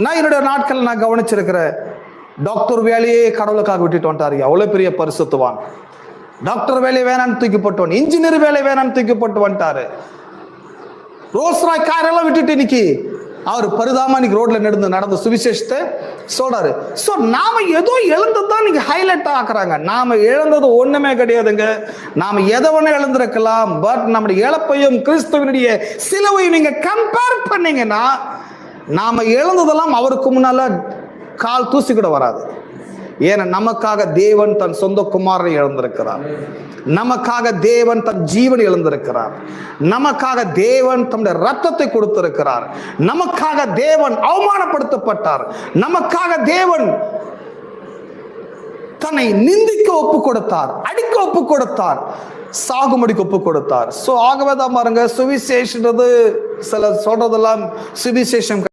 நான் என்னுடைய நாட்கள் நான் கவனிச்சிருக்கிறேன். டாக்டர் வேலையே கடவுளுக்காக விட்டுட்டு வந்துட்டாரு. அவ்வளவு பெரிய பரிசுத்தவான். டாக்டர் வேலையை வேணான்னு தூக்கி போட்டு, இன்ஜினியர் வேலையை வேணான்னு தூக்கி போட்டு வந்துட்டாரு. ரோல்ஸ் ராய் காரெல்லாம் விட்டுட்டு இன்னைக்கு அவர் பரிதாம இன்னைக்கு ரோட்ல நடந்த சுவிசேஷத்தை சொல்றாரு. சோ நாம ஏதோ இழந்ததுதான் நீங்க ஹைலைட் ஆக்குறாங்க. நாம இழந்தது ஒண்ணுமே கிடையாதுங்க. நாம எதை வேணா இழந்திருக்கலாம். பட் நம்முடைய இழப்பையும் கிறிஸ்துவனுடைய சிலுவையும் நீங்க கம்பேர் பண்ணீங்கன்னா நாம இழந்ததெல்லாம் அவருக்கு முன்னால கால் தூசி கூட வராது. ஏன்னா நமக்காக தேவன் தன் சொந்த குமாரனை இழந்திருக்கிறார். நமக்காக தேவன் தன் ஜீவனை இழந்திருக்கிறார். நமக்காக தேவன் தன்னுடைய ரத்தத்தை கொடுத்திருக்கிறார். நமக்காக தேவன் அவமானப்படுத்தப்பட்டார். நமக்காக தேவன் தன்னை நிந்திக்க ஒப்பு கொடுத்தார், அடிக்க ஒப்பு கொடுத்தார், சாகுமடிக்கு ஒப்பு கொடுத்தார். சோ ஆகவே தான் பாருங்க, சுவிசேஷன்றது சில சொல்றதெல்லாம் சுவிசேஷம்